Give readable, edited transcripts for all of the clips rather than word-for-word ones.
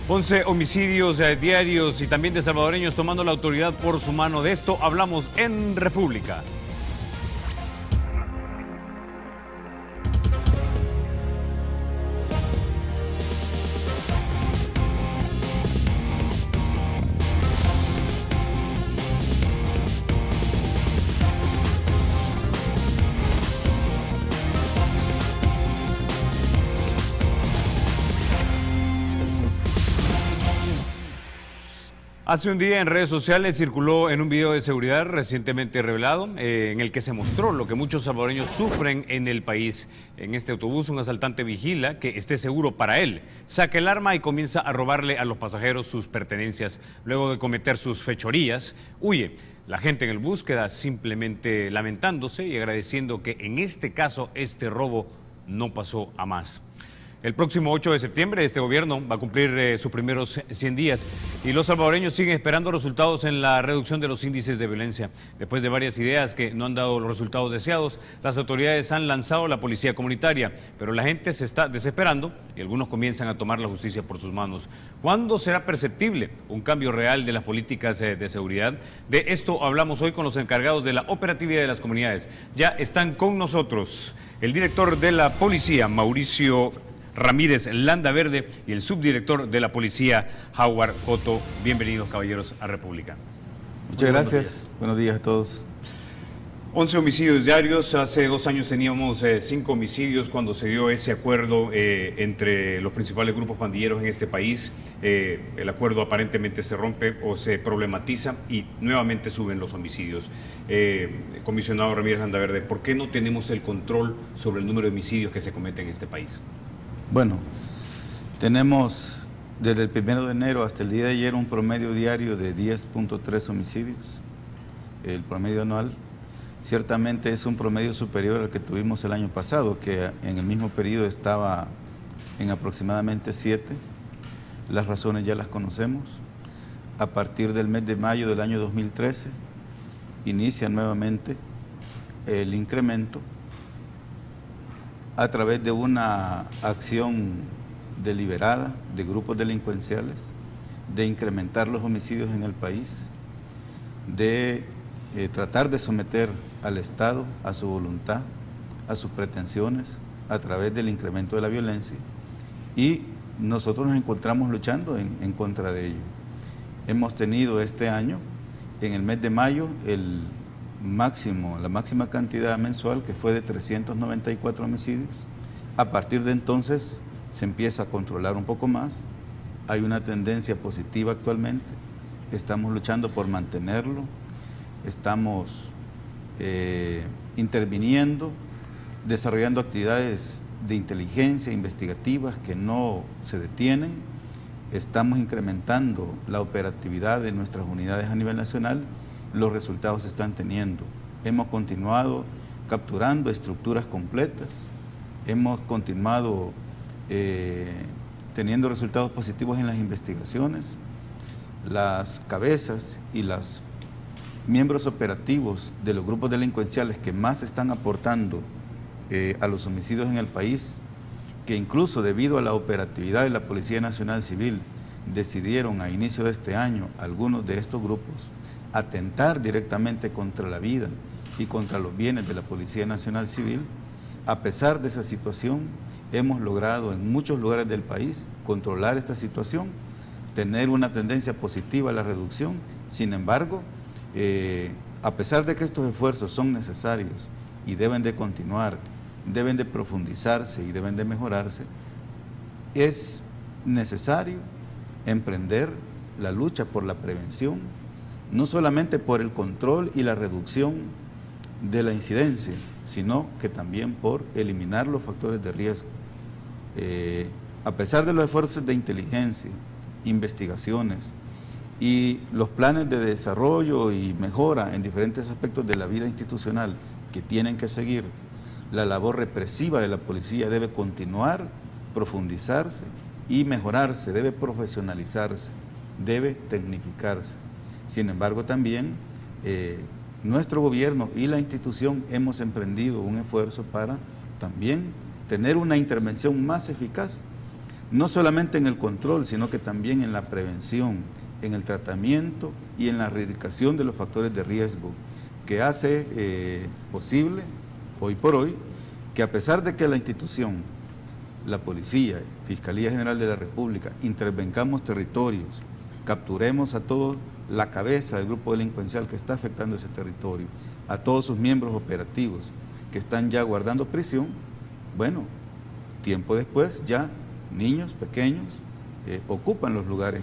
11 homicidios diarios y también de salvadoreños tomando la autoridad por su mano. De esto hablamos en República. Hace un día en redes sociales circuló en un video de seguridad recientemente revelado en el que se mostró lo que muchos salvadoreños sufren en el país. En este autobús un asaltante vigila que esté seguro para él. Saca el arma y comienza a robarle a los pasajeros sus pertenencias. Luego de cometer sus fechorías, huye. La gente en el bus queda simplemente lamentándose y agradeciendo que en este caso este robo no pasó a más. El próximo 8 de septiembre este gobierno va a cumplir sus primeros 100 días y los salvadoreños siguen esperando resultados en la reducción de los índices de violencia. Después de varias ideas que no han dado los resultados deseados, las autoridades han lanzado la policía comunitaria, pero la gente se está desesperando y algunos comienzan a tomar la justicia por sus manos. ¿Cuándo será perceptible un cambio real de las políticas de seguridad? De esto hablamos hoy con los encargados de la operatividad de las comunidades. Ya están con nosotros el director de la policía, Mauricio Ramírez Landaverde, y el subdirector de la policía, Howard Cotto. Bienvenidos, caballeros, a República. Muchas gracias. Buenos días a todos. 11 homicidios diarios. Hace 2 años teníamos 5 homicidios cuando se dio ese acuerdo entre los principales grupos pandilleros en este país. El acuerdo aparentemente se rompe o se problematiza y nuevamente suben los homicidios. Comisionado Ramírez Landaverde, ¿por qué no tenemos el control sobre el número de homicidios que se cometen en este país? Bueno, tenemos desde el 1 de enero hasta el día de ayer un promedio diario de 10.3 homicidios, el promedio anual. Ciertamente es un promedio superior al que tuvimos el año pasado, que en el mismo periodo estaba en aproximadamente 7. Las razones ya las conocemos. A partir del mes de mayo del año 2013 inicia nuevamente el incremento a través de una acción deliberada de grupos delincuenciales, de incrementar los homicidios en el país, de tratar de someter al Estado a su voluntad, a sus pretensiones, a través del incremento de la violencia, y nosotros nos encontramos luchando en contra de ello. Hemos tenido este año, en el mes de mayo, la máxima cantidad mensual, que fue de 394 homicidios. A partir de entonces se empieza a controlar un poco más. Hay una tendencia positiva actualmente. Estamos luchando por mantenerlo. Estamos interviniendo, desarrollando actividades de inteligencia investigativas que no se detienen. Estamos incrementando la operatividad de nuestras unidades a nivel nacional. Los resultados se están teniendo. Hemos continuado capturando estructuras completas, hemos continuado teniendo resultados positivos en las investigaciones. Las cabezas y los miembros operativos de los grupos delincuenciales que más están aportando a los homicidios en el país, que incluso debido a la operatividad de la Policía Nacional Civil decidieron a inicio de este año algunos de estos grupos atentar directamente contra la vida y contra los bienes de la Policía Nacional Civil. A pesar de esa situación, hemos logrado en muchos lugares del país controlar esta situación, tener una tendencia positiva a la reducción. Sin embargo, a pesar de que estos esfuerzos son necesarios y deben de continuar, deben de profundizarse y deben de mejorarse, es necesario emprender la lucha por la prevención, no solamente por el control y la reducción de la incidencia, sino que también por eliminar los factores de riesgo. A pesar de los esfuerzos de inteligencia, investigaciones y los planes de desarrollo y mejora en diferentes aspectos de la vida institucional que tienen que seguir, la labor represiva de la policía debe continuar, profundizarse y mejorarse, debe profesionalizarse, debe tecnificarse. Sin embargo, también nuestro gobierno y la institución hemos emprendido un esfuerzo para también tener una intervención más eficaz, no solamente en el control, sino que también en la prevención, en el tratamiento y en la erradicación de los factores de riesgo, que hace posible, hoy por hoy, que a pesar de que la institución, la Policía, Fiscalía General de la República, intervengamos territorios, capturemos a todos la cabeza del grupo delincuencial que está afectando ese territorio, a todos sus miembros operativos que están ya guardando prisión, bueno, tiempo después ya niños pequeños ocupan los lugares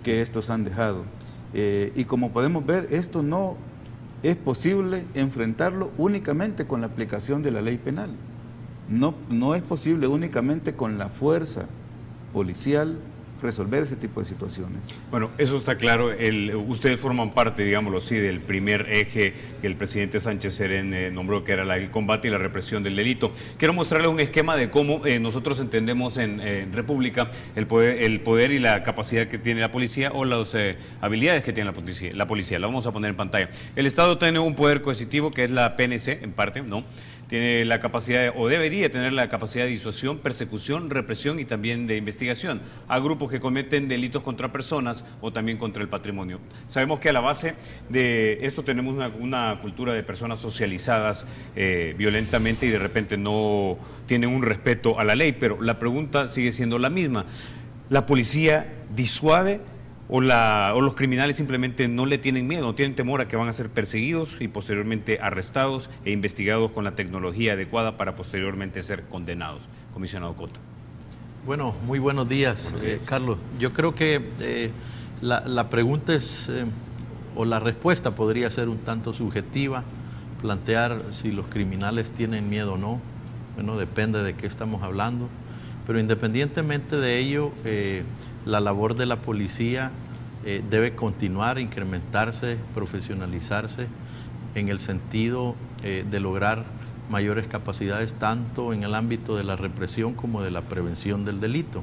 que estos han dejado. Y como podemos ver, esto no es posible enfrentarlo únicamente con la aplicación de la ley penal. No es posible únicamente con la fuerza policial resolver ese tipo de situaciones. Bueno, eso está claro. Ustedes forman parte, digámoslo así, del primer eje que el presidente Sánchez Serén nombró, que era el combate y la represión del delito. Quiero mostrarles un esquema de cómo nosotros entendemos en República el poder y la capacidad que tiene la policía, o las habilidades que tiene la policía. La vamos a poner en pantalla. El Estado tiene un poder coercitivo, que es la PNC, en parte, ¿no? Tiene la capacidad, o debería tener la capacidad de disuasión, persecución, represión y también de investigación a grupos que cometen delitos contra personas o también contra el patrimonio. Sabemos que a la base de esto tenemos una cultura de personas socializadas violentamente y de repente no tienen un respeto a la ley, pero la pregunta sigue siendo la misma. ¿La policía disuade? ¿O los criminales simplemente no le tienen miedo, no tienen temor a que van a ser perseguidos y posteriormente arrestados e investigados con la tecnología adecuada para posteriormente ser condenados? Comisionado Coto. Bueno, muy buenos días, Carlos. Yo creo que la pregunta es, o la respuesta podría ser un tanto subjetiva, plantear si los criminales tienen miedo o no. Bueno, depende de qué estamos hablando, pero independientemente de ello, la labor de la policía debe continuar, incrementarse, profesionalizarse en el sentido de lograr mayores capacidades tanto en el ámbito de la represión como de la prevención del delito.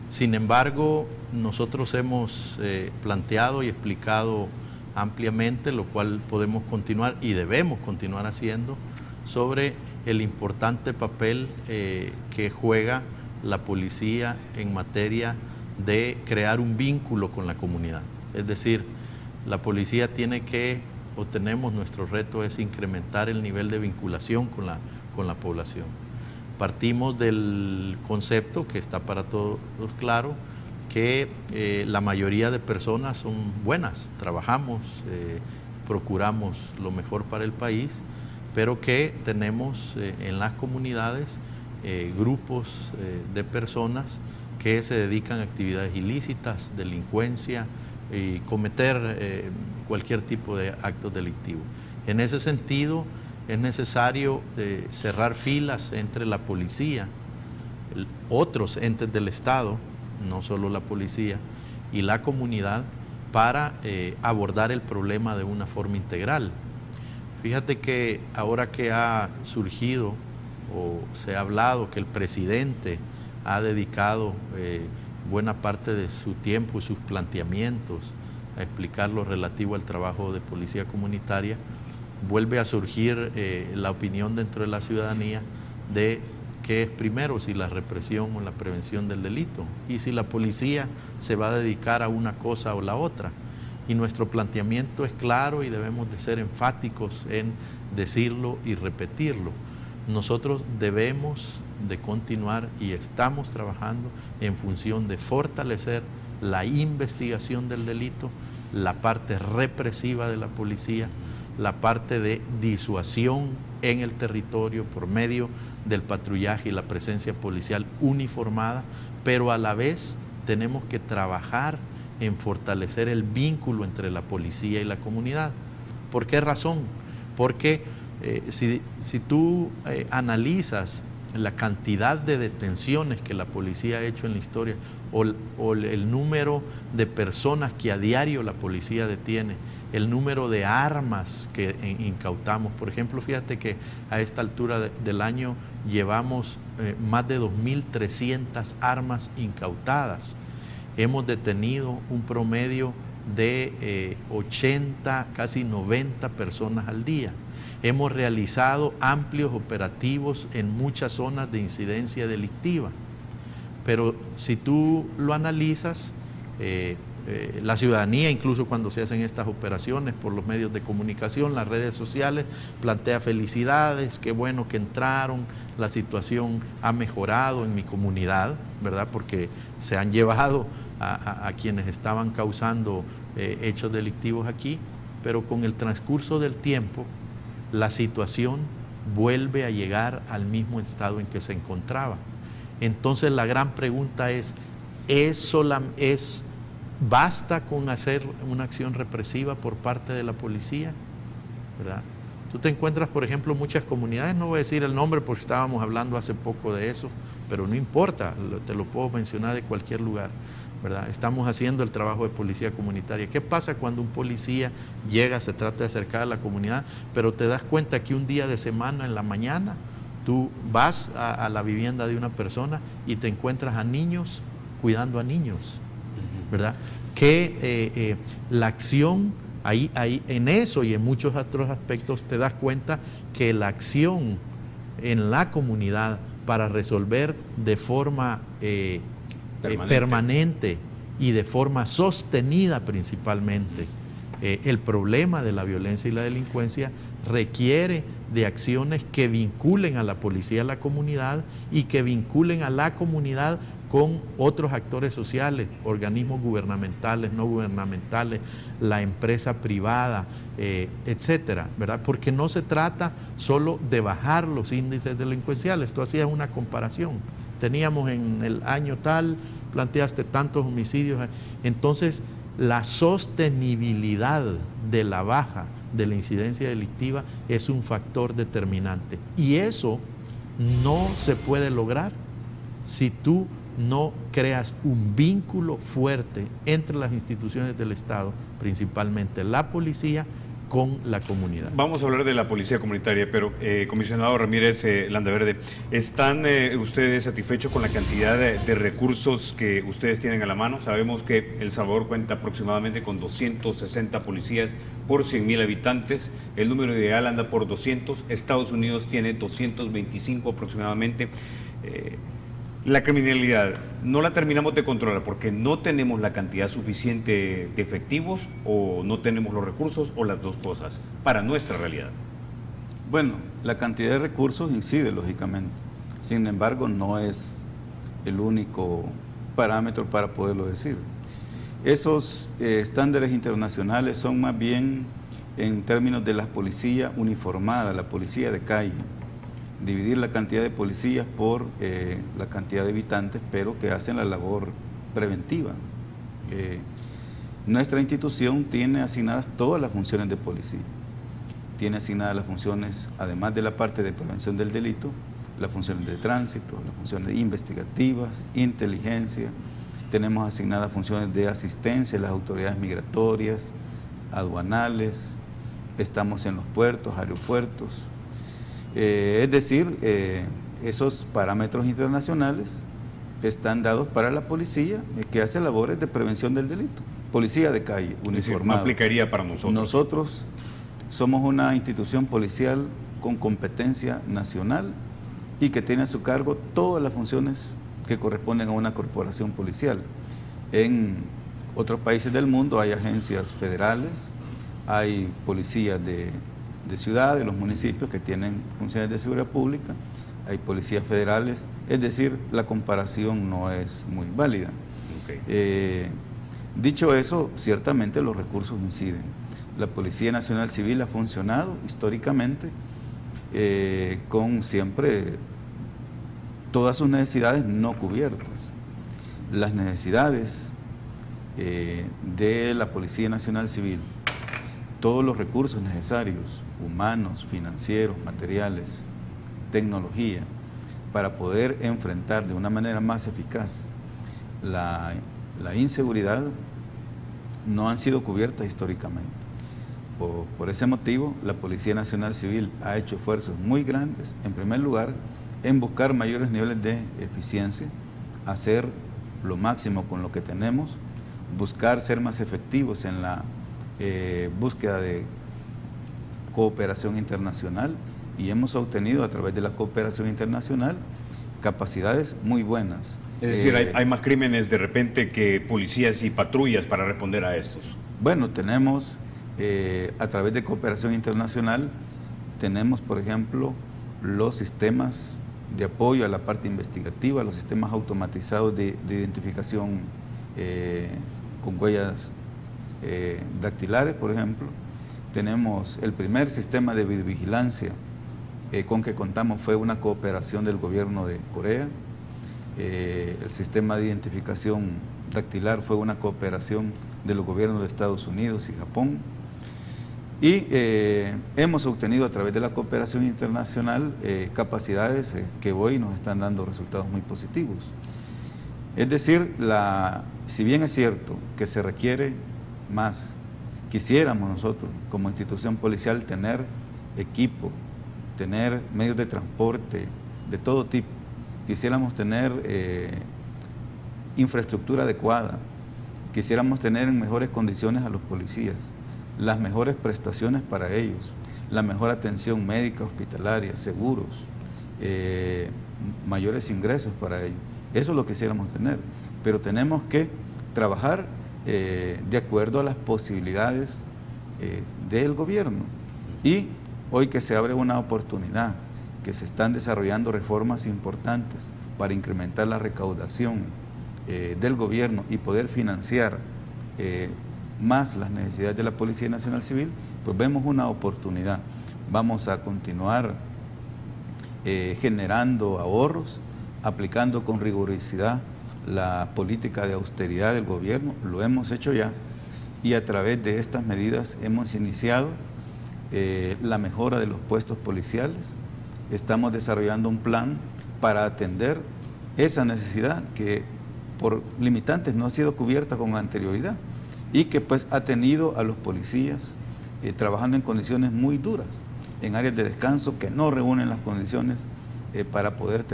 Sin embargo, nosotros hemos planteado y explicado ampliamente, lo cual podemos continuar y debemos continuar haciendo, sobre el importante papel que juega la policía en materia de crear un vínculo con la comunidad. Es decir, la policía tiene que, o tenemos, nuestro reto es incrementar el nivel de vinculación con la población. Partimos del concepto, que está para todos claro, que la mayoría de personas son buenas, trabajamos, procuramos lo mejor para el país, pero que tenemos en las comunidades grupos de personas que se dedican a actividades ilícitas, delincuencia y cometer cualquier tipo de actos delictivos. En ese sentido, es necesario cerrar filas entre la policía, otros entes del Estado, no solo la policía, y la comunidad para abordar el problema de una forma integral. Fíjate que ahora que ha surgido o se ha hablado que el presidente ha dedicado buena parte de su tiempo y sus planteamientos a explicar lo relativo al trabajo de policía comunitaria, vuelve a surgir la opinión dentro de la ciudadanía de qué es primero, si la represión o la prevención del delito, y si la policía se va a dedicar a una cosa o la otra. Y nuestro planteamiento es claro y debemos de ser enfáticos en decirlo y repetirlo. Nosotros debemos de continuar y estamos trabajando en función de fortalecer la investigación del delito, la parte represiva de la policía, la parte de disuasión en el territorio por medio del patrullaje y la presencia policial uniformada, pero a la vez tenemos que trabajar en fortalecer el vínculo entre la policía y la comunidad. ¿Por qué razón? Porque si tú analizas la cantidad de detenciones que la policía ha hecho en la historia o el número de personas que a diario la policía detiene, el número de armas que incautamos. Por ejemplo, fíjate que a esta altura del año llevamos más de 2.300 armas incautadas. Hemos detenido un promedio de 80, casi 90 personas al día. Hemos realizado amplios operativos en muchas zonas de incidencia delictiva. Pero si tú lo analizas, la ciudadanía, incluso cuando se hacen estas operaciones por los medios de comunicación, las redes sociales, plantea felicidades, qué bueno que entraron, la situación ha mejorado en mi comunidad, ¿verdad? Porque se han llevado a quienes estaban causando hechos delictivos aquí, pero con el transcurso del tiempo, la situación vuelve a llegar al mismo estado en que se encontraba. Entonces la gran pregunta ¿basta con hacer una acción represiva por parte de la policía? ¿Verdad? Tú te encuentras, por ejemplo, muchas comunidades, no voy a decir el nombre porque estábamos hablando hace poco de eso, pero no importa, te lo puedo mencionar de cualquier lugar, ¿verdad? Estamos haciendo el trabajo de policía comunitaria. ¿Qué pasa cuando un policía llega, se trata de acercar a la comunidad, pero te das cuenta que un día de semana en la mañana tú vas a la vivienda de una persona y te encuentras a niños cuidando a niños? ¿Verdad? Que la acción, ahí en eso y en muchos otros aspectos te das cuenta que la acción en la comunidad para resolver de forma permanente y de forma sostenida principalmente el problema de la violencia y la delincuencia requiere de acciones que vinculen a la policía a la comunidad y que vinculen a la comunidad con otros actores sociales, organismos gubernamentales, no gubernamentales, la empresa privada, etcétera, ¿verdad? Porque no se trata solo de bajar los índices delincuenciales. Tú hacías una comparación. Teníamos en el año tal, planteaste tantos homicidios. Entonces, la sostenibilidad de la baja de la incidencia delictiva es un factor determinante. Y eso no se puede lograr si tú no creas un vínculo fuerte entre las instituciones del Estado, principalmente la policía, con la comunidad. Vamos a hablar de la policía comunitaria, pero comisionado Ramírez Landaverde, ¿están ustedes satisfechos con la cantidad de recursos que ustedes tienen a la mano? Sabemos que El Salvador cuenta aproximadamente con 260 policías por 100.000 habitantes, el número ideal anda por 200, Estados Unidos tiene 225 aproximadamente. La criminalidad no la terminamos de controlar porque no tenemos la cantidad suficiente de efectivos o no tenemos los recursos o las dos cosas para nuestra realidad. Bueno, la cantidad de recursos incide lógicamente, sin embargo no es el único parámetro para poderlo decir. Esos estándares internacionales son más bien en términos de la policía uniformada, la policía de calle. Dividir la cantidad de policías por la cantidad de habitantes, pero que hacen la labor preventiva. Nuestra institución tiene asignadas todas las funciones de policía. Tiene asignadas las funciones, además de la parte de prevención del delito, las funciones de tránsito, las funciones investigativas, inteligencia. Tenemos asignadas funciones de asistencia a las autoridades migratorias, aduanales. Estamos en los puertos, aeropuertos. Es decir, esos parámetros internacionales están dados para la policía que hace labores de prevención del delito. Policía de calle, uniformada. No aplicaría para nosotros. Nosotros somos una institución policial con competencia nacional y que tiene a su cargo todas las funciones que corresponden a una corporación policial. En otros países del mundo hay agencias federales, hay policías de ciudad, de los municipios que tienen funciones de seguridad pública, hay policías federales, es decir, la comparación no es muy válida. Okay. Dicho eso, ciertamente los recursos inciden. La Policía Nacional Civil ha funcionado históricamente con siempre todas sus necesidades no cubiertas. Las necesidades de la Policía Nacional Civil, todos los recursos necesarios, humanos, financieros, materiales, tecnología, para poder enfrentar de una manera más eficaz la inseguridad, no han sido cubiertas históricamente. Por ese motivo, la Policía Nacional Civil ha hecho esfuerzos muy grandes, en primer lugar, en buscar mayores niveles de eficiencia, hacer lo máximo con lo que tenemos, buscar ser más efectivos en la búsqueda de cooperación internacional, y hemos obtenido a través de la cooperación internacional capacidades muy buenas. Es decir, hay más crímenes de repente que policías y patrullas para responder a estos. Bueno, tenemos, a través de cooperación internacional, tenemos, por ejemplo, los sistemas de apoyo a la parte investigativa, los sistemas automatizados de identificación con huellas dactilares, por ejemplo. Tenemos el primer sistema de videovigilancia con que contamos, fue una cooperación del gobierno de Corea. El sistema de identificación dactilar fue una cooperación de los gobiernos de Estados Unidos y Japón. Y hemos obtenido a través de la cooperación internacional capacidades que hoy nos están dando resultados muy positivos. Es decir, si bien es cierto que se requiere más, quisiéramos nosotros como institución policial tener equipo, tener medios de transporte de todo tipo, quisiéramos tener infraestructura adecuada, quisiéramos tener en mejores condiciones a los policías, las mejores prestaciones para ellos, la mejor atención médica, hospitalaria, seguros, mayores ingresos para ellos. Eso lo quisiéramos tener, pero tenemos que trabajar de acuerdo a las posibilidades del gobierno. Y hoy que se abre una oportunidad, que se están desarrollando reformas importantes para incrementar la recaudación del gobierno y poder financiar más las necesidades de la Policía Nacional Civil, pues vemos una oportunidad. Vamos a continuar generando ahorros, aplicando con rigurosidad la política de austeridad del gobierno, lo hemos hecho ya, y a través de estas medidas hemos iniciado la mejora de los puestos policiales. Estamos desarrollando un plan para atender esa necesidad que por limitantes no ha sido cubierta con anterioridad y que pues ha tenido a los policías trabajando en condiciones muy duras, en áreas de descanso que no reúnen las condiciones para poder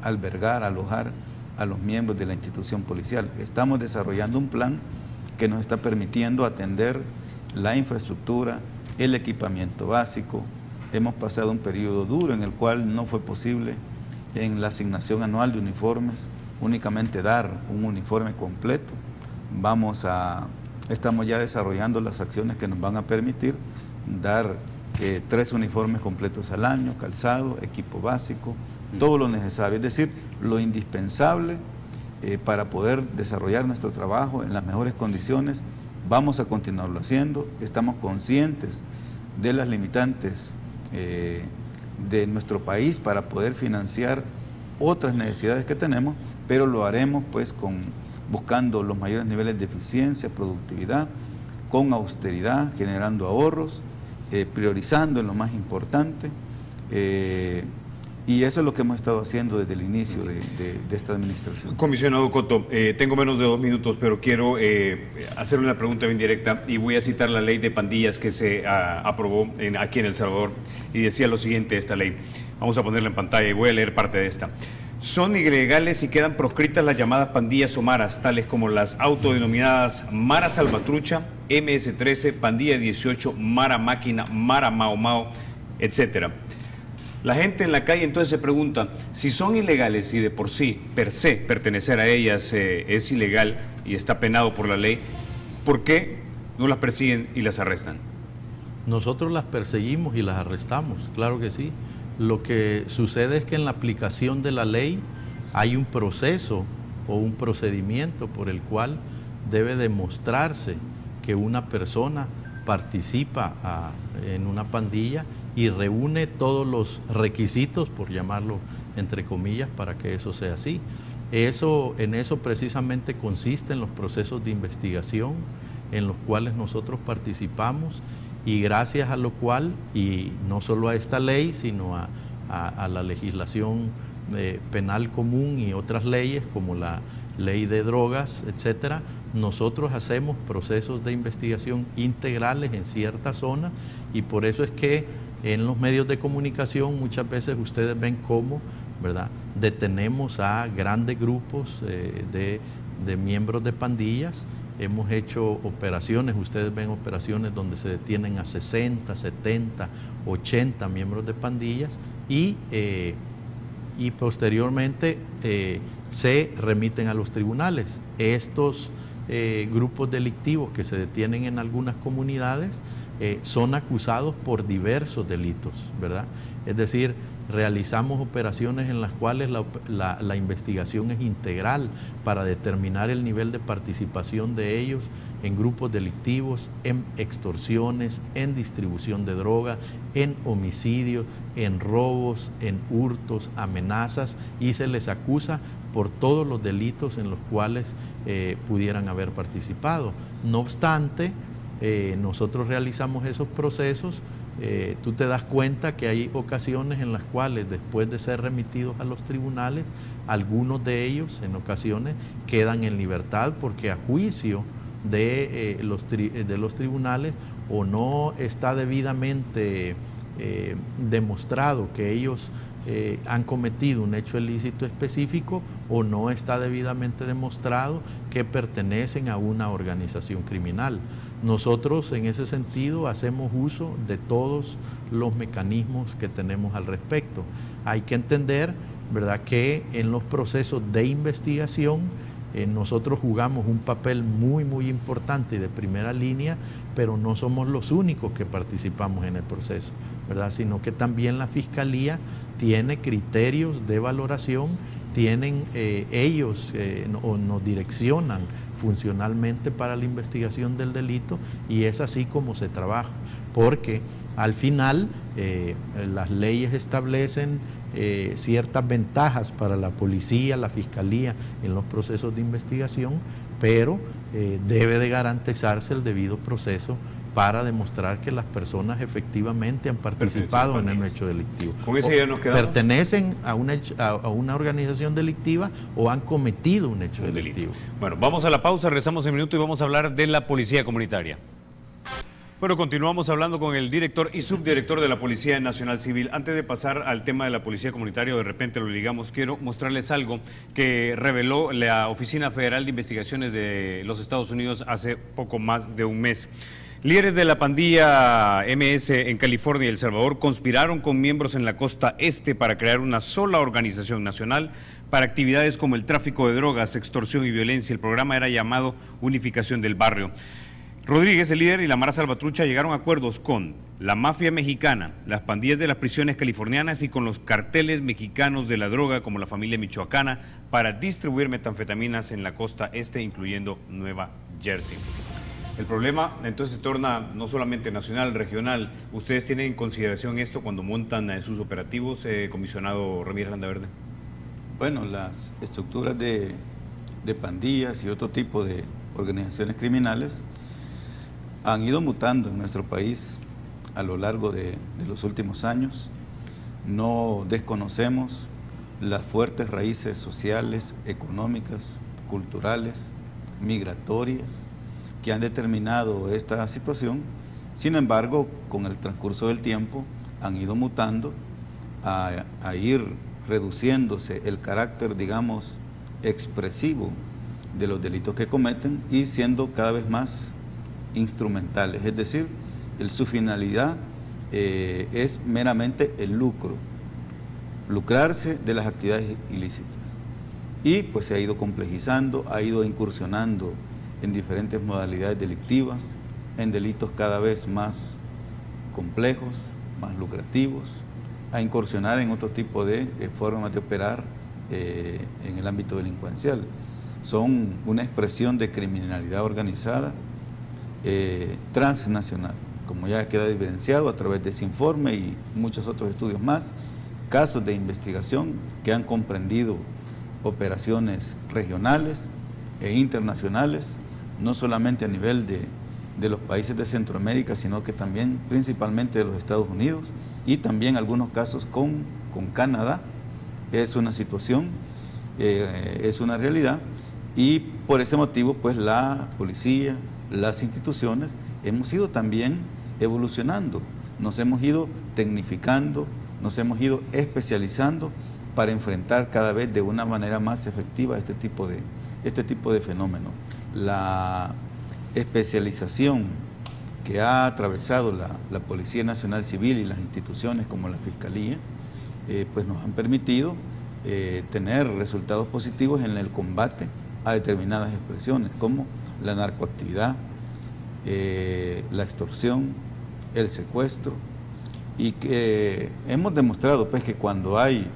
albergar, alojar a los miembros de la institución policial. Estamos desarrollando un plan que nos está permitiendo atender la infraestructura, el equipamiento básico. Hemos pasado un periodo duro en el cual no fue posible en la asignación anual de uniformes únicamente dar un uniforme completo. Estamos ya desarrollando las acciones que nos van a permitir dar 3 uniformes completos al año, calzado, equipo básico, todo lo necesario, es decir, lo indispensable para poder desarrollar nuestro trabajo en las mejores condiciones. Vamos a continuarlo haciendo, estamos conscientes de las limitantes de nuestro país para poder financiar otras necesidades que tenemos, pero lo haremos pues buscando los mayores niveles de eficiencia, productividad, con austeridad, generando ahorros, priorizando en lo más importante, y eso es lo que hemos estado haciendo desde el inicio de esta administración. Comisionado Cotto, tengo menos de 2 minutos, pero quiero hacerle una pregunta bien directa y voy a citar la ley de pandillas que se aprobó aquí en El Salvador, y decía lo siguiente esta ley. Vamos a ponerla en pantalla y voy a leer parte de esta. Son ilegales y quedan proscritas las llamadas pandillas o maras, tales como las autodenominadas Mara Salvatrucha, MS-13, Pandilla 18, Mara Máquina, Mara Mao Mao, etcétera. La gente en la calle entonces se pregunta, si son ilegales y de por sí, per se, pertenecer a ellas es ilegal y está penado por la ley, ¿por qué no las persiguen y las arrestan? Nosotros las perseguimos y las arrestamos, claro que sí. Lo que sucede es que en la aplicación de la ley hay un proceso o un procedimiento por el cual debe demostrarse que una persona participa en una pandilla y reúne todos los requisitos, por llamarlo entre comillas, para que eso sea así. En eso precisamente consisten los procesos de investigación en los cuales nosotros participamos, y gracias a lo cual, y no solo a esta ley, sino a la legislación penal común y otras leyes como la ley de drogas, etcétera, nosotros hacemos procesos de investigación integrales en ciertas zonas, y por eso es que en los medios de comunicación muchas veces ustedes ven cómo, ¿verdad?, detenemos a grandes grupos de miembros de pandillas. Hemos hecho operaciones, ustedes ven operaciones donde se detienen a 60, 70, 80 miembros de pandillas y posteriormente se remiten a los tribunales. Estos grupos delictivos que se detienen en algunas comunidades son acusados por diversos delitos, ¿verdad? Es decir, realizamos operaciones en las cuales la investigación es integral para determinar el nivel de participación de ellos en grupos delictivos, en extorsiones, en distribución de droga, en homicidios, en robos, en hurtos, amenazas, y se les acusa por todos los delitos en los cuales pudieran haber participado. No obstante, nosotros realizamos esos procesos. Tú te das cuenta que hay ocasiones en las cuales, después de ser remitidos a los tribunales, algunos de ellos en ocasiones quedan en libertad porque a juicio de los tribunales o no está debidamente demostrado que ellos han cometido un hecho ilícito específico, o no está debidamente demostrado que pertenecen a una organización criminal. Nosotros en ese sentido hacemos uso de todos los mecanismos que tenemos al respecto. Hay que entender, ¿verdad?, que en los procesos de investigación nosotros jugamos un papel muy, muy importante y de primera línea, pero no somos los únicos que participamos en el proceso, ¿verdad?, sino que también la Fiscalía tiene criterios de valoración, tienen ellos nos direccionan funcionalmente para la investigación del delito, y es así como se trabaja, porque al final las leyes establecen ciertas ventajas para la policía, la fiscalía en los procesos de investigación, pero debe de garantizarse el debido proceso para demostrar que las personas efectivamente han participado en el hecho delictivo. Con esa idea nos quedamos. Pertenecen a una organización delictiva o han cometido un hecho delictivo. Bueno, vamos a la pausa, regresamos en un minuto y vamos a hablar de la policía comunitaria. Bueno, continuamos hablando con el director y subdirector de la Policía Nacional Civil. Antes de pasar al tema de la policía comunitaria, de repente lo ligamos, quiero mostrarles algo que reveló la Oficina Federal de Investigaciones de los Estados Unidos hace poco más de un mes. Líderes de la pandilla MS en California y El Salvador conspiraron con miembros en la costa este para crear una sola organización nacional para actividades como el tráfico de drogas, extorsión y violencia. El programa era llamado Unificación del Barrio. Rodríguez, el líder, y la Mara Salvatrucha llegaron a acuerdos con la mafia mexicana, las pandillas de las prisiones californianas y con los carteles mexicanos de la droga como la familia michoacana para distribuir metanfetaminas en la costa este, incluyendo Nueva Jersey. El problema entonces se torna no solamente nacional, regional. ¿Ustedes tienen en consideración esto cuando montan sus operativos, comisionado Ramírez Landaverde? Bueno, las estructuras de pandillas y otro tipo de organizaciones criminales han ido mutando en nuestro país a lo largo de los últimos años. No desconocemos las fuertes raíces sociales, económicas, culturales, migratorias que han determinado esta situación. Sin embargo, con el transcurso del tiempo han ido mutando a ir reduciéndose el carácter, digamos, expresivo de los delitos que cometen y siendo cada vez más instrumentales, es decir, su finalidad es meramente el lucro, lucrarse de las actividades ilícitas, y pues se ha ido complejizando, ha ido incursionando en diferentes modalidades delictivas, en delitos cada vez más complejos, más lucrativos, a incursionar en otro tipo de formas de operar en el ámbito delincuencial. Son una expresión de criminalidad organizada transnacional, como ya queda evidenciado a través de ese informe y muchos otros estudios más, casos de investigación que han comprendido operaciones regionales e internacionales, no solamente a nivel de los países de Centroamérica, sino que también principalmente de los Estados Unidos y también algunos casos con Canadá. Es una situación, es una realidad, y por ese motivo pues la policía, las instituciones hemos ido también evolucionando, nos hemos ido tecnificando, nos hemos ido especializando para enfrentar cada vez de una manera más efectiva este tipo de fenómeno. La especialización que ha atravesado la Policía Nacional Civil y las instituciones como la Fiscalía, pues nos han permitido tener resultados positivos en el combate a determinadas expresiones, como la narcoactividad, la extorsión, el secuestro, y que hemos demostrado pues que cuando hay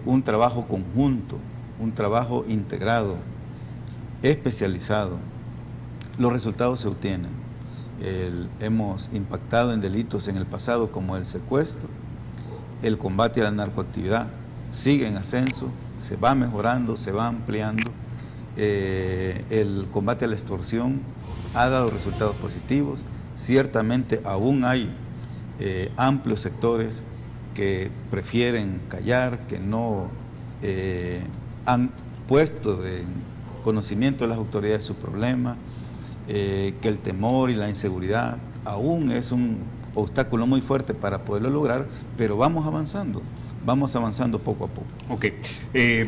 un trabajo conjunto, un trabajo integrado, especializado, los resultados se obtienen. Hemos impactado en delitos en el pasado como el secuestro, el combate a la narcoactividad sigue en ascenso, se va mejorando, se va ampliando. El combate a la extorsión ha dado resultados positivos. Ciertamente aún hay amplios sectores que prefieren callar, que no han puesto en conocimiento de las autoridades su problema, que el temor y la inseguridad aún es un obstáculo muy fuerte para poderlo lograr, pero vamos avanzando poco a poco. Ok,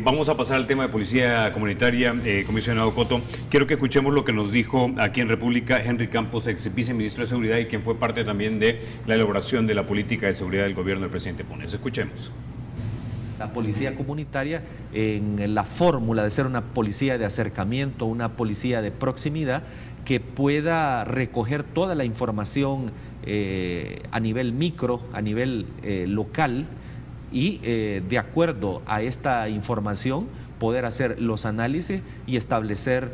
vamos a pasar al tema de policía comunitaria, comisionado Coto. Quiero que escuchemos lo que nos dijo aquí en República Henry Campos, ex viceministro de Seguridad y quien fue parte también de la elaboración de la política de seguridad del gobierno del presidente Funes. Escuchemos. La policía comunitaria, en la fórmula de ser una policía de acercamiento, una policía de proximidad, que pueda recoger toda la información a nivel micro, a nivel local, y de acuerdo a esta información poder hacer los análisis y establecer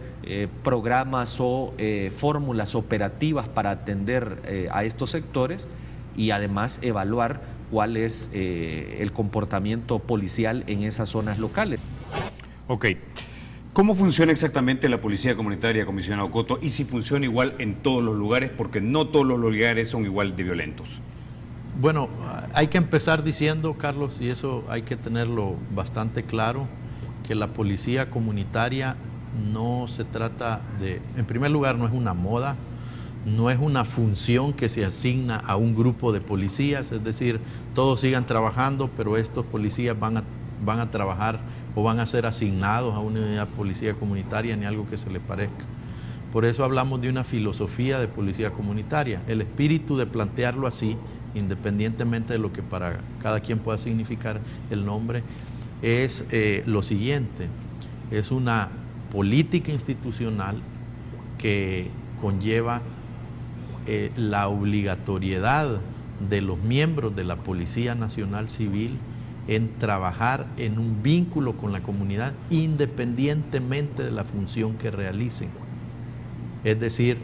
programas o fórmulas operativas para atender a estos sectores y además evaluar cuál es el comportamiento policial en esas zonas locales. Ok. ¿Cómo funciona exactamente la policía comunitaria, comisionado Coto? Y si funciona igual en todos los lugares, porque no todos los lugares son igual de violentos. Bueno, hay que empezar diciendo, Carlos, y eso hay que tenerlo bastante claro, que la policía comunitaria no se trata de, en primer lugar, no es una moda, no es una función que se asigna a un grupo de policías, es decir, todos sigan trabajando, pero estos policías van a trabajar o van a ser asignados a una unidad de policía comunitaria ni algo que se le parezca. Por eso hablamos de una filosofía de policía comunitaria. El espíritu de plantearlo así, independientemente de lo que para cada quien pueda significar el nombre, es lo siguiente: es una política institucional que conlleva la obligatoriedad de los miembros de la Policía Nacional Civil en trabajar en un vínculo con la comunidad independientemente de la función que realicen. Es decir,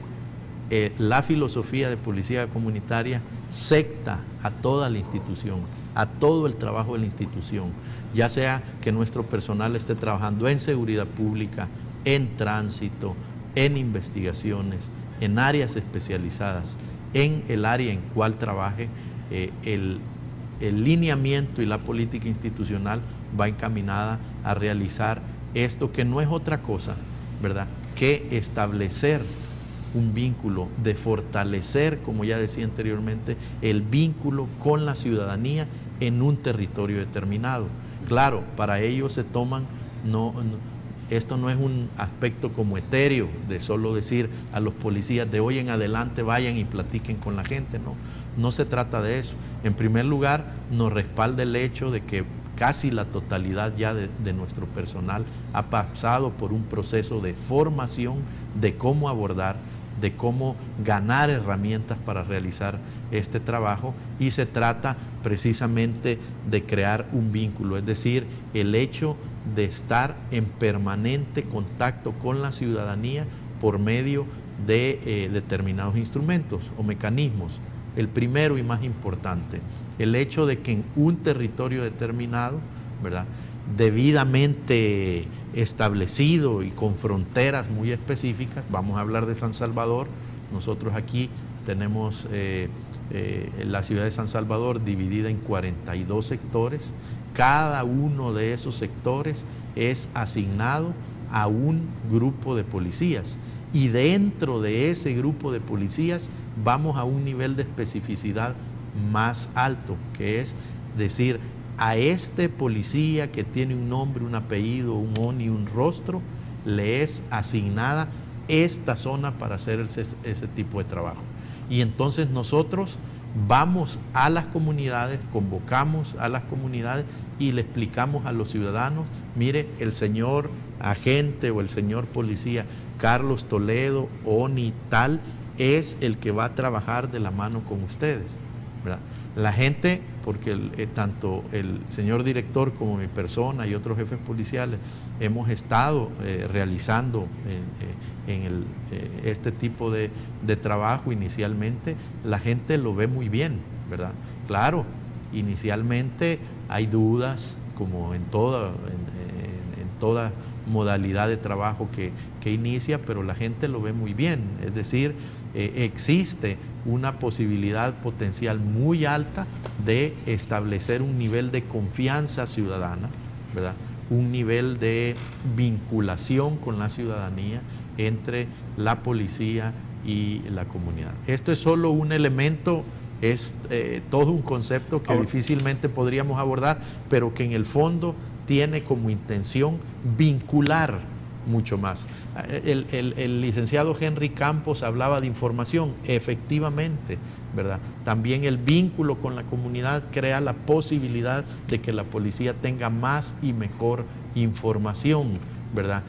la filosofía de policía comunitaria secta a toda la institución, a todo el trabajo de la institución, ya sea que nuestro personal esté trabajando en seguridad pública, en tránsito, en investigaciones, en áreas especializadas, en el área en cual trabaje, el lineamiento y la política institucional va encaminada a realizar esto, que no es otra cosa, ¿verdad?, que establecer un vínculo, de fortalecer, como ya decía anteriormente, el vínculo con la ciudadanía en un territorio determinado. Claro, para ello se toman, esto no es un aspecto como etéreo de solo decir a los policías de hoy en adelante vayan y platiquen con la gente, no se trata de eso. En primer lugar, nos respalda el hecho de que casi la totalidad ya de nuestro personal ha pasado por un proceso de formación de cómo abordar, de cómo ganar herramientas para realizar este trabajo, y se trata precisamente de crear un vínculo, es decir, el hecho de estar en permanente contacto con la ciudadanía por medio de determinados instrumentos o mecanismos. El primero y más importante, el hecho de que en un territorio determinado, ¿verdad?, debidamente establecido y con fronteras muy específicas, vamos a hablar de San Salvador. Nosotros aquí tenemos la ciudad de San Salvador dividida en 42 sectores. Cada uno de esos sectores es asignado a un grupo de policías, y dentro de ese grupo de policías vamos a un nivel de especificidad más alto, que es decir, a este policía que tiene un nombre, un apellido, un ONI, un rostro, le es asignada esta zona para hacer ese tipo de trabajo. Y entonces nosotros vamos a las comunidades, convocamos a las comunidades y le explicamos a los ciudadanos, mire, el señor agente o el señor policía Carlos Toledo, ONI, tal, es el que va a trabajar de la mano con ustedes, ¿verdad? La gente, porque tanto el señor director como mi persona y otros jefes policiales hemos estado realizando este tipo de trabajo inicialmente, la gente lo ve muy bien, ¿verdad? Claro, inicialmente hay dudas, como en toda modalidad de trabajo que inicia, pero la gente lo ve muy bien, es decir, existe una posibilidad potencial muy alta de establecer un nivel de confianza ciudadana, ¿verdad? Un nivel de vinculación con la ciudadanía entre la policía y la comunidad. Esto es solo un elemento, es todo un concepto que difícilmente podríamos abordar, pero que en el fondo tiene como intención vincular mucho más. El licenciado Henry Campos hablaba de información, efectivamente, ¿verdad? También el vínculo con la comunidad crea la posibilidad de que la policía tenga más y mejor información, ¿verdad?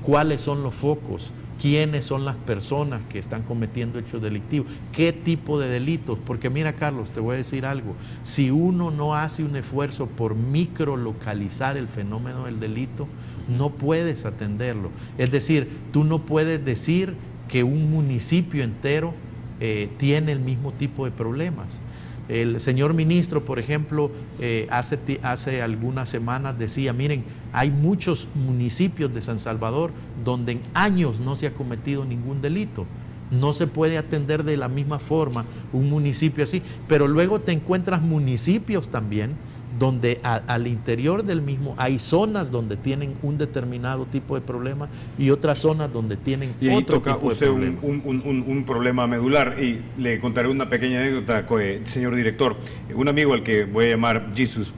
¿Cuáles son los focos? ¿Quiénes son las personas que están cometiendo hechos delictivos? ¿Qué tipo de delitos? Porque mira, Carlos, te voy a decir algo. Si uno no hace un esfuerzo por microlocalizar el fenómeno del delito, no puedes atenderlo. Es decir, tú no puedes decir que un municipio entero tiene el mismo tipo de problemas. El señor ministro, por ejemplo, hace algunas semanas decía, miren, hay muchos municipios de San Salvador donde en años no se ha cometido ningún delito. No se puede atender de la misma forma un municipio así, pero luego te encuentras municipios también donde al interior del mismo hay zonas donde tienen un determinado tipo de problema y otras zonas donde tienen otro tipo de problema. Un problema medular, y le contaré una pequeña anécdota, señor director. Un amigo al que voy a llamar Jesus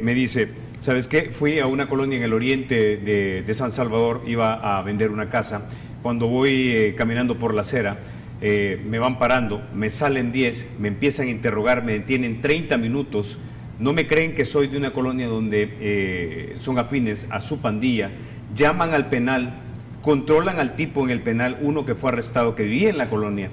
me dice, ¿sabes qué? Fui a una colonia en el oriente de San Salvador, iba a vender una casa. Cuando voy caminando por la acera, me van parando, me salen 10, me empiezan a interrogar, me detienen 30 minutos. No me creen que soy de una colonia donde son afines a su pandilla, llaman al penal, controlan al tipo en el penal, uno que fue arrestado, que vivía en la colonia,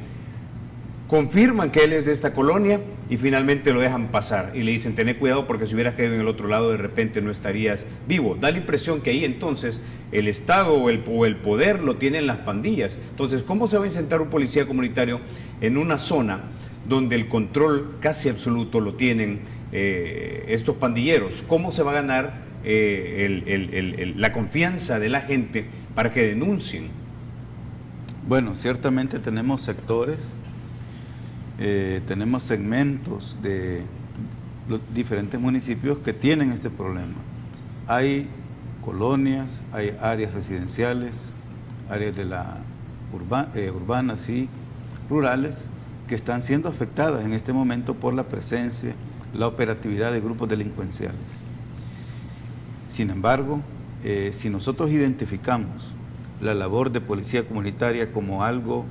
confirman que él es de esta colonia y finalmente lo dejan pasar y le dicen, tené cuidado porque si hubieras caído en el otro lado de repente no estarías vivo. Da la impresión que ahí entonces el Estado o el poder lo tienen las pandillas. Entonces, ¿cómo se va a insertar un policía comunitario en una zona donde el control casi absoluto lo tienen estos pandilleros? ¿Cómo se va a ganar la confianza de la gente para que denuncien? Bueno, ciertamente tenemos sectores, tenemos segmentos de los diferentes municipios que tienen este problema. Hay colonias, hay áreas residenciales, áreas de la urbanas y rurales que están siendo afectadas en este momento por la presencia, la operatividad de grupos delincuenciales. Sin embargo, si nosotros identificamos la labor de policía comunitaria como algo,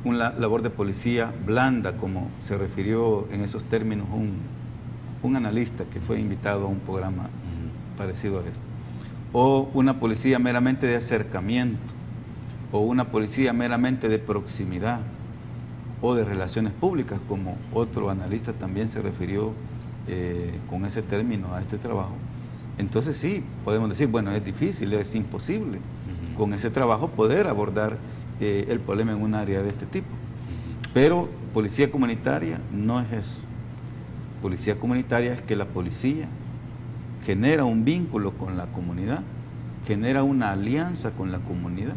una labor de policía blanda, como se refirió en esos términos un analista que fue invitado a un programa parecido a este, o una policía meramente de acercamiento, o una policía meramente de proximidad, o de relaciones públicas, como otro analista también se refirió con ese término a este trabajo. Entonces sí, podemos decir, bueno, es difícil, es imposible con ese trabajo poder abordar el problema en un área de este tipo. Pero policía comunitaria no es eso. Policía comunitaria es que la policía genera un vínculo con la comunidad, genera una alianza con la comunidad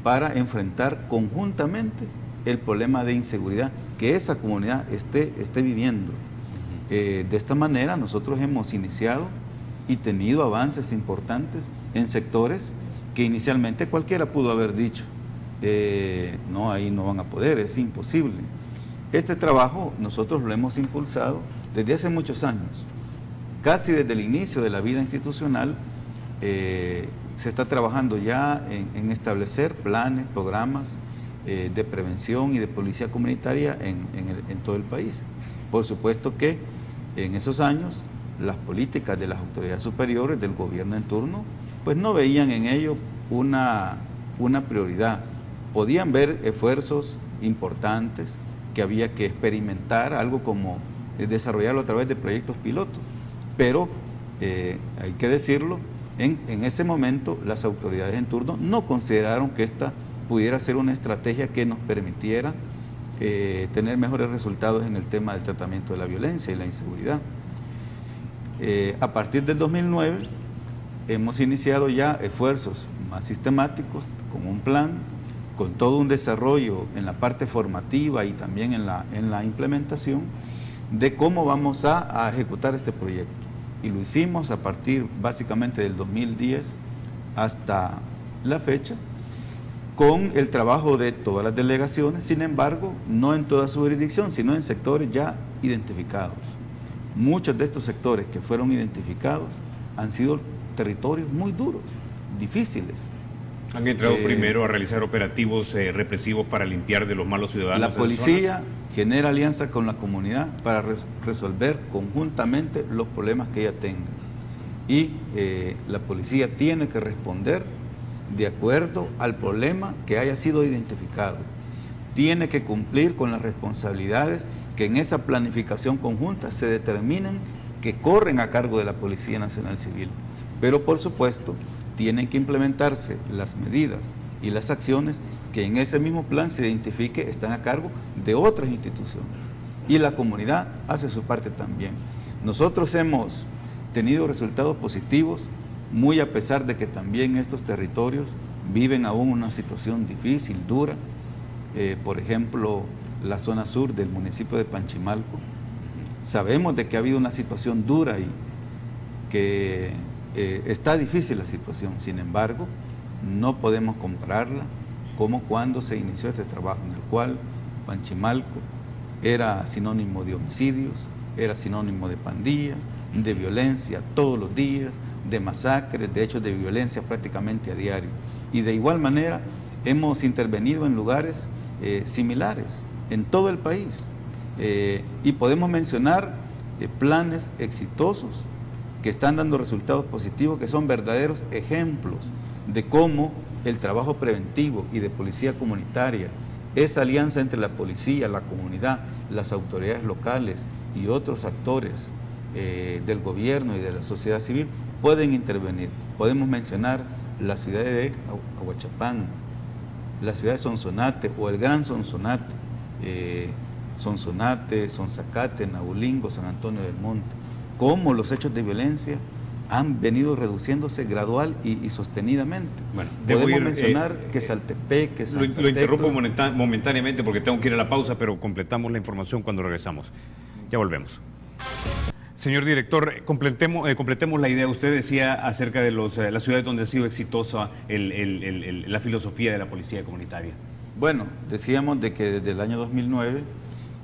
para enfrentar conjuntamente el problema de inseguridad que esa comunidad esté viviendo. De esta manera nosotros hemos iniciado y tenido avances importantes en sectores que inicialmente cualquiera pudo haber dicho, no, ahí no van a poder, es imposible. Este trabajo nosotros lo hemos impulsado desde hace muchos años, casi desde el inicio de la vida institucional. Se está trabajando ya en establecer planes, programas de prevención y de policía comunitaria en todo el país. Por supuesto que en esos años las políticas de las autoridades superiores del gobierno en turno pues no veían en ello una prioridad. Podían ver esfuerzos importantes que había que experimentar, algo como desarrollarlo a través de proyectos pilotos, pero hay que decirlo, en ese momento las autoridades en turno no consideraron que esta pudiera ser una estrategia que nos permitiera tener mejores resultados en el tema del tratamiento de la violencia y la inseguridad. A partir del 2009 hemos iniciado ya esfuerzos más sistemáticos, con un plan, con todo un desarrollo en la parte formativa y también en la implementación de cómo vamos a ejecutar este proyecto. Y lo hicimos a partir básicamente del 2010 hasta la fecha, con el trabajo de todas las delegaciones, sin embargo, no en toda su jurisdicción, sino en sectores ya identificados. Muchos de estos sectores que fueron identificados han sido territorios muy duros, difíciles. Han entrado primero a realizar operativos represivos para limpiar de los malos ciudadanos. La policía genera alianza con la comunidad para resolver conjuntamente los problemas que ella tenga. Y la policía tiene que responder de acuerdo al problema que haya sido identificado. Tiene que cumplir con las responsabilidades que en esa planificación conjunta se determinen que corren a cargo de la Policía Nacional Civil. Pero por supuesto, tienen que implementarse las medidas y las acciones que en ese mismo plan se identifique están a cargo de otras instituciones. Y la comunidad hace su parte también. Nosotros hemos tenido resultados positivos, muy a pesar de que también estos territorios viven aún una situación difícil, dura. Por ejemplo, la zona sur del municipio de Panchimalco. Sabemos de que ha habido una situación dura y que está difícil la situación. Sin embargo, no podemos compararla como cuando se inició este trabajo, en el cual Panchimalco era sinónimo de homicidios, era sinónimo de pandillas, de violencia todos los días, de masacres, de hechos de violencia prácticamente a diario. Y de igual manera hemos intervenido en lugares similares en todo el país. Y podemos mencionar planes exitosos que están dando resultados positivos, que son verdaderos ejemplos de cómo el trabajo preventivo y de policía comunitaria, esa alianza entre la policía, la comunidad, las autoridades locales y otros actores del gobierno y de la sociedad civil pueden intervenir. Podemos mencionar la ciudad de Aguachapán, la ciudad de Sonsonate o el Gran Sonsonate, Sonsonate, Sonzacate, Nabulingo, San Antonio del Monte, cómo los hechos de violencia han venido reduciéndose gradual y sostenidamente. Bueno, podemos mencionar que Saltepec, que Santa lo interrumpo Tecla, momentáneamente porque tengo que ir a la pausa, pero completamos la información cuando regresamos. Ya volvemos. Señor director, completemos la idea. Usted decía acerca de las ciudades donde ha sido exitosa la filosofía de la policía comunitaria. Bueno, decíamos de que desde el año 2009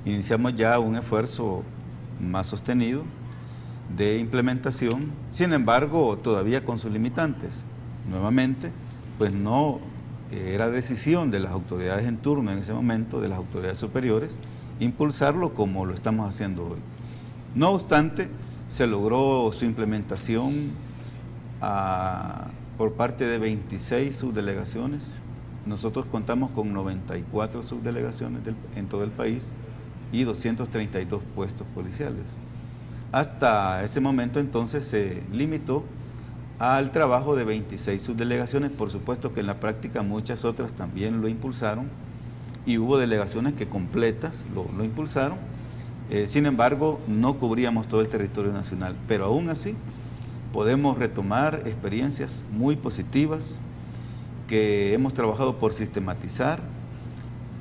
iniciamos ya un esfuerzo más sostenido de implementación, sin embargo, todavía con sus limitantes. Nuevamente, pues no era decisión de las autoridades en turno en ese momento, de las autoridades superiores, impulsarlo como lo estamos haciendo hoy. No obstante, se logró su implementación por parte de 26 subdelegaciones. Nosotros contamos con 94 subdelegaciones en todo el país y 232 puestos policiales. Hasta ese momento entonces se limitó al trabajo de 26 subdelegaciones. Por supuesto que en la práctica muchas otras también lo impulsaron y hubo delegaciones que completas lo impulsaron. Sin embargo, no cubríamos todo el territorio nacional, pero aún así podemos retomar experiencias muy positivas que hemos trabajado por sistematizar.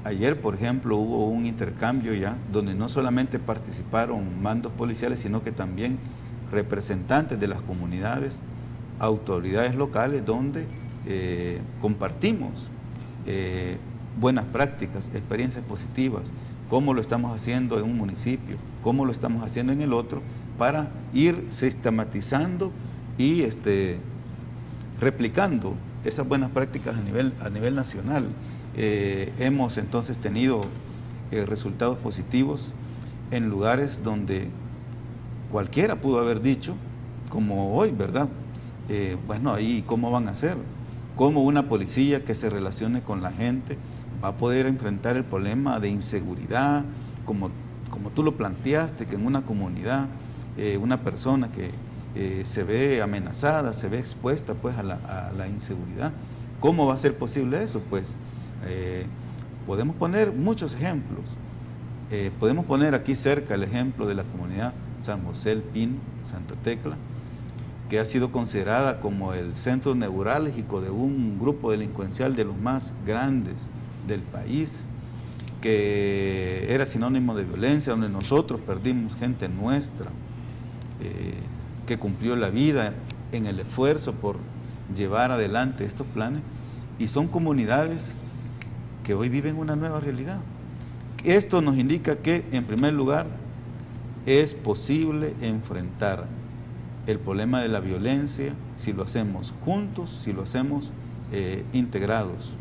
Ayer, por ejemplo, hubo un intercambio ya, donde no solamente participaron mandos policiales, sino que también representantes de las comunidades, autoridades locales, donde compartimos buenas prácticas, experiencias positivas, cómo lo estamos haciendo en un municipio, cómo lo estamos haciendo en el otro, para ir sistematizando y replicando esas buenas prácticas a nivel nacional. hemos entonces tenido resultados positivos en lugares donde cualquiera pudo haber dicho, como hoy, ¿verdad? Bueno, ahí ¿cómo van a hacer? ¿Cómo una policía que se relacione con la gente va a poder enfrentar el problema de inseguridad, como tú lo planteaste, que en una comunidad una persona que se ve amenazada, se ve expuesta pues a la inseguridad? ¿Cómo va a ser posible eso? Pues podemos poner muchos ejemplos. Podemos poner aquí cerca el ejemplo de la comunidad San José El Pino, Santa Tecla, que ha sido considerada como el centro neurálgico de un grupo delincuencial de los más grandes del país, que era sinónimo de violencia, donde nosotros perdimos gente nuestra, que cumplió la vida en el esfuerzo por llevar adelante estos planes, y son comunidades que hoy viven una nueva realidad. Esto nos indica que, en primer lugar, es posible enfrentar el problema de la violencia si lo hacemos juntos, si lo hacemos integrados,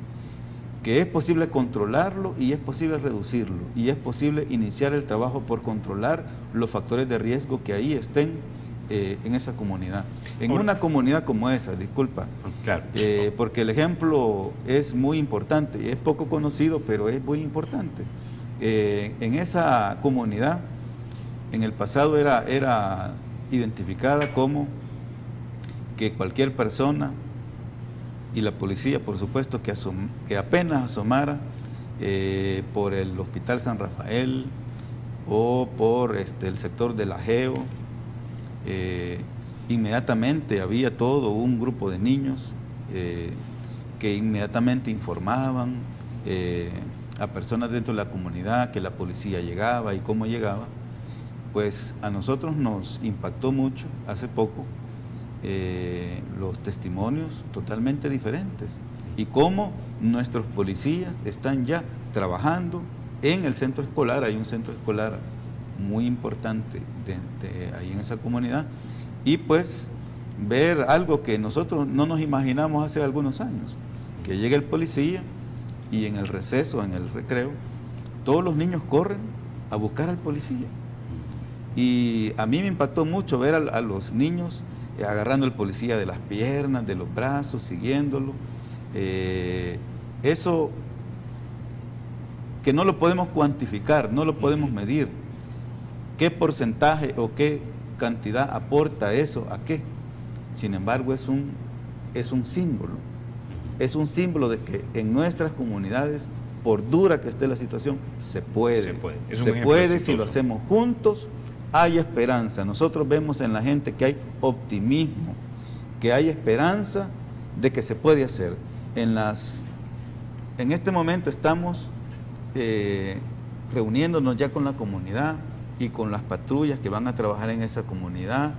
que es posible controlarlo y es posible reducirlo, y es posible iniciar el trabajo por controlar los factores de riesgo que ahí estén en esa comunidad. En una comunidad como esa, disculpa, claro. Porque el ejemplo es muy importante, y es poco conocido, pero es muy importante. En esa comunidad, en el pasado era identificada como que cualquier persona, y la policía por supuesto que apenas asomara por el Hospital San Rafael o por el sector del Ajeo, inmediatamente había todo un grupo de niños que inmediatamente informaban a personas dentro de la comunidad que la policía llegaba y cómo llegaba. Pues a nosotros nos impactó mucho hace poco los testimonios totalmente diferentes y cómo nuestros policías están ya trabajando en el centro escolar. Hay un centro escolar muy importante ahí en esa comunidad, y pues ver algo que nosotros no nos imaginamos hace algunos años, que llegue el policía y en el receso, en el recreo, todos los niños corren a buscar al policía. Y a mí me impactó mucho ver a los niños agarrando al policía de las piernas, de los brazos, siguiéndolo. Eso que no lo podemos cuantificar, no lo podemos medir. ¿Qué porcentaje o qué cantidad aporta eso a qué? Sin embargo, es un símbolo. Es un símbolo de que en nuestras comunidades, por dura que esté la situación, se puede. Se puede si lo hacemos juntos. Hay esperanza. Nosotros vemos en la gente que hay optimismo, que hay esperanza de que se puede hacer. En este momento estamos reuniéndonos ya con la comunidad y con las patrullas que van a trabajar en esa comunidad,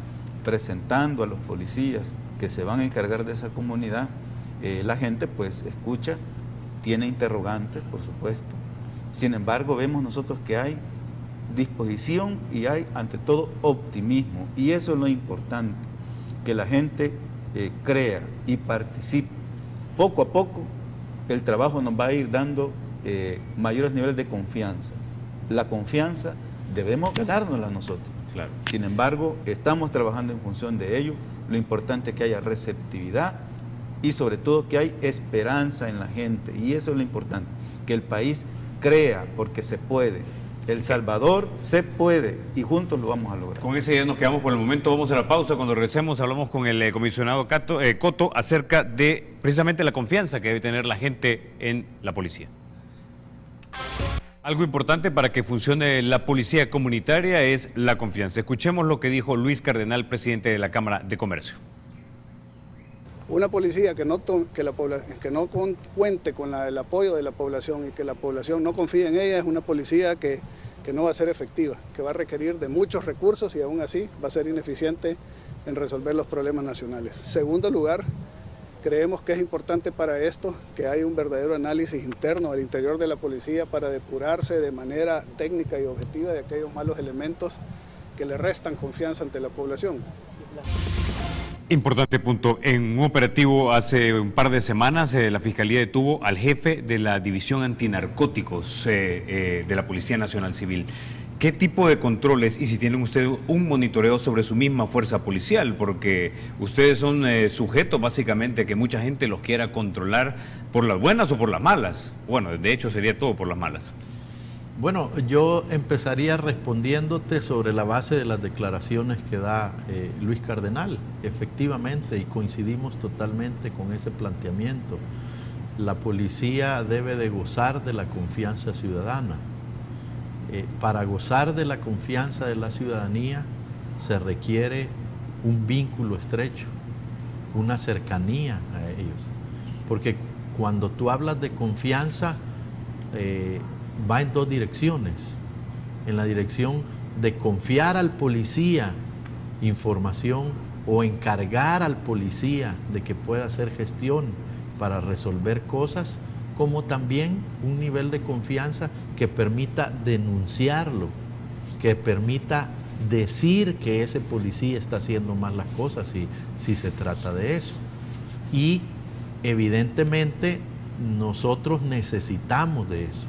presentando a los policías que se van a encargar de esa comunidad. La gente pues escucha, tiene interrogantes, por supuesto. Sin embargo, vemos nosotros que hay disposición y hay ante todo optimismo, y eso es lo importante, que la gente crea y participe. Poco a poco el trabajo nos va a ir dando mayores niveles de confianza. La confianza debemos ganárnosla nosotros. Claro. Sin embargo, estamos trabajando en función de ello. Lo importante es que haya receptividad y sobre todo que hay esperanza en la gente, y eso es lo importante, que el país crea, porque se puede. El Salvador se puede y juntos lo vamos a lograr. Con esa idea nos quedamos por el momento. Vamos a la pausa. Cuando regresemos hablamos con el comisionado Coto acerca de precisamente la confianza que debe tener la gente en la policía. Algo importante para que funcione la policía comunitaria es la confianza. Escuchemos lo que dijo Luis Cardenal, presidente de la Cámara de Comercio. Una policía que no cuente con el apoyo de la población y que la población no confíe en ella es una policía que no va a ser efectiva, que va a requerir de muchos recursos y aún así va a ser ineficiente en resolver los problemas nacionales. Segundo lugar, creemos que es importante para esto que hay un verdadero análisis interno al interior de la policía para depurarse de manera técnica y objetiva de aquellos malos elementos que le restan confianza ante la población. Importante punto. En un operativo hace un par de semanas, la Fiscalía detuvo al jefe de la División Antinarcóticos de la Policía Nacional Civil. ¿Qué tipo de controles y si tienen ustedes un monitoreo sobre su misma fuerza policial? Porque ustedes son sujetos básicamente que mucha gente los quiera controlar por las buenas o por las malas. Bueno, de hecho sería todo por las malas. Bueno, yo empezaría respondiéndote sobre la base de las declaraciones que da Luis Cardenal. Efectivamente, y coincidimos totalmente con ese planteamiento. La policía debe de gozar de la confianza ciudadana. Para gozar de la confianza de la ciudadanía se requiere un vínculo estrecho, una cercanía a ellos. Porque cuando tú hablas de confianza, va en dos direcciones. En la dirección de confiar al policía información o encargar al policía de que pueda hacer gestión para resolver cosas, como también un nivel de confianza que permita denunciarlo, que permita decir que ese policía está haciendo mal las cosas si se trata de eso. Y evidentemente nosotros necesitamos de eso,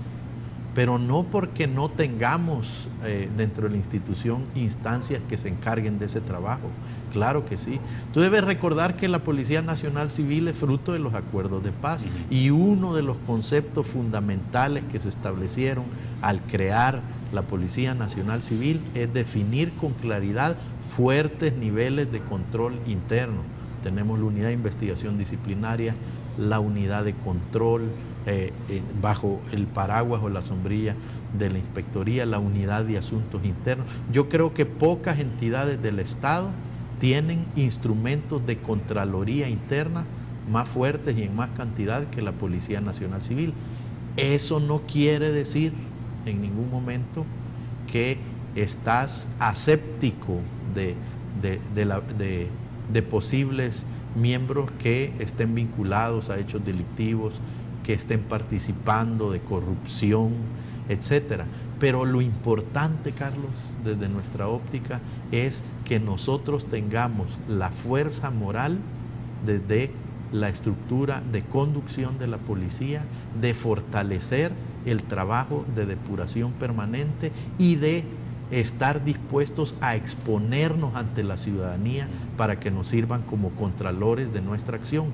pero no porque no tengamos dentro de la institución instancias que se encarguen de ese trabajo. Claro que sí. Tú debes recordar que la Policía Nacional Civil es fruto de los acuerdos de paz y uno de los conceptos fundamentales que se establecieron al crear la Policía Nacional Civil es definir con claridad fuertes niveles de control interno. Tenemos la unidad de investigación disciplinaria, la unidad de control, bajo el paraguas o la sombrilla de la inspectoría, la unidad de asuntos internos. Yo creo que pocas entidades del Estado tienen instrumentos de contraloría interna más fuertes y en más cantidad que la Policía Nacional Civil. Eso no quiere decir en ningún momento que estás aséptico de posibles miembros que estén vinculados a hechos delictivos, que estén participando de corrupción, etcétera. Pero lo importante, Carlos, desde nuestra óptica, es que nosotros tengamos la fuerza moral desde la estructura de conducción de la policía, de fortalecer el trabajo de depuración permanente y de estar dispuestos a exponernos ante la ciudadanía para que nos sirvan como contralores de nuestra acción.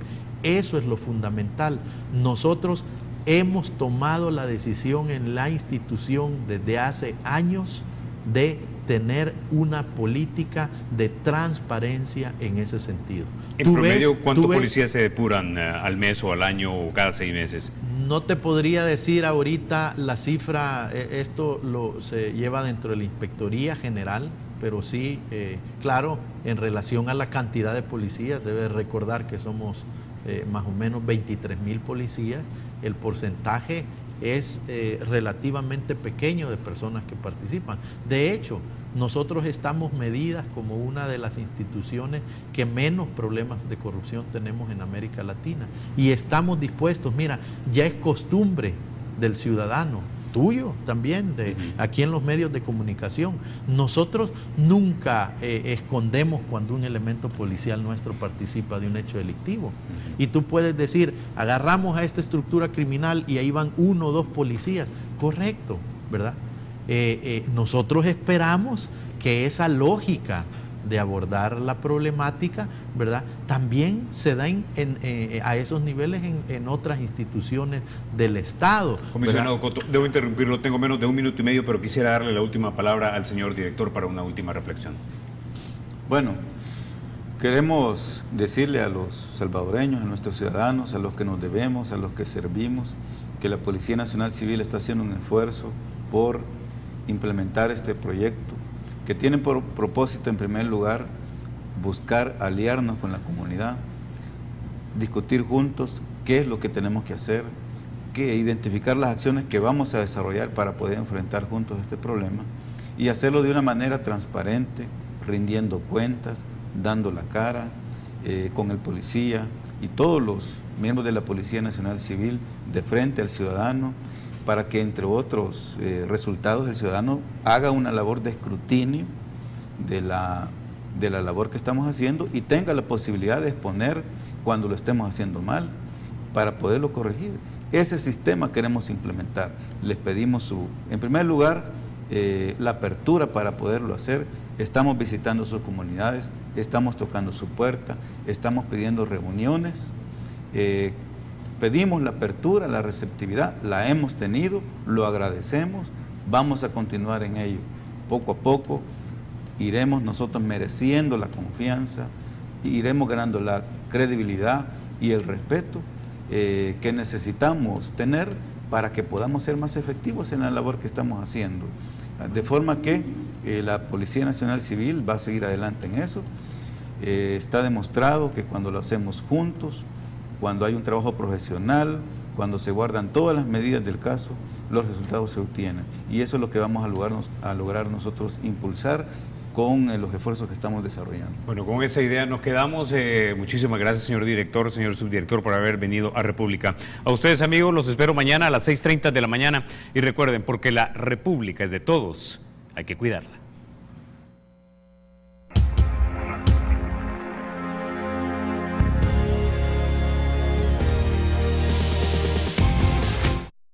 Eso es lo fundamental. Nosotros hemos tomado la decisión en la institución desde hace años de tener una política de transparencia en ese sentido. En promedio, ¿cuántos policías se depuran al mes o al año o cada 6 meses? No te podría decir ahorita la cifra, esto se lleva dentro de la Inspectoría General, pero sí, claro, en relación a la cantidad de policías, debes recordar que somos más o menos 23,000 policías, el porcentaje es relativamente pequeño de personas que participan. De hecho, nosotros estamos medidas como una de las instituciones que menos problemas de corrupción tenemos en América Latina y estamos dispuestos, mira, ya es costumbre del ciudadano, tuyo también, aquí en los medios de comunicación. Nosotros nunca escondemos cuando un elemento policial nuestro participa de un hecho delictivo. Y tú puedes decir, agarramos a esta estructura criminal y ahí van 1 o 2 policías. Correcto, ¿verdad? Nosotros esperamos que esa lógica de abordar la problemática, ¿verdad?, también se da a esos niveles en otras instituciones del Estado. Comisionado Coto, debo interrumpirlo, tengo menos de 1 minuto y medio, pero quisiera darle la última palabra al señor director para una última reflexión. Bueno, queremos decirle a los salvadoreños, a nuestros ciudadanos, a los que nos debemos, a los que servimos, que la Policía Nacional Civil está haciendo un esfuerzo por implementar este proyecto, que tiene por propósito, en primer lugar, buscar aliarnos con la comunidad, discutir juntos qué es lo que tenemos que hacer, identificar las acciones que vamos a desarrollar para poder enfrentar juntos este problema y hacerlo de una manera transparente, rindiendo cuentas, dando la cara con el policía y todos los miembros de la Policía Nacional Civil de frente al ciudadano, para que, entre otros resultados, el ciudadano haga una labor de escrutinio de la labor que estamos haciendo y tenga la posibilidad de exponer cuando lo estemos haciendo mal para poderlo corregir. Ese sistema queremos implementar. Les pedimos en primer lugar, la apertura para poderlo hacer. Estamos visitando sus comunidades, estamos tocando su puerta, estamos pidiendo reuniones, pedimos la apertura, la receptividad, la hemos tenido, lo agradecemos, vamos a continuar en ello. Poco a poco iremos nosotros mereciendo la confianza, iremos ganando la credibilidad y el respeto que necesitamos tener para que podamos ser más efectivos en la labor que estamos haciendo. De forma que la Policía Nacional Civil va a seguir adelante en eso. Está demostrado que cuando lo hacemos juntos, cuando hay un trabajo profesional, cuando se guardan todas las medidas del caso, los resultados se obtienen. Y eso es lo que vamos a lograr nosotros impulsar con los esfuerzos que estamos desarrollando. Bueno, con esa idea nos quedamos. Muchísimas gracias, señor director, señor subdirector, por haber venido a República. A ustedes, amigos, los espero mañana a las 6:30 de la mañana. Y recuerden, porque la República es de todos, hay que cuidarla.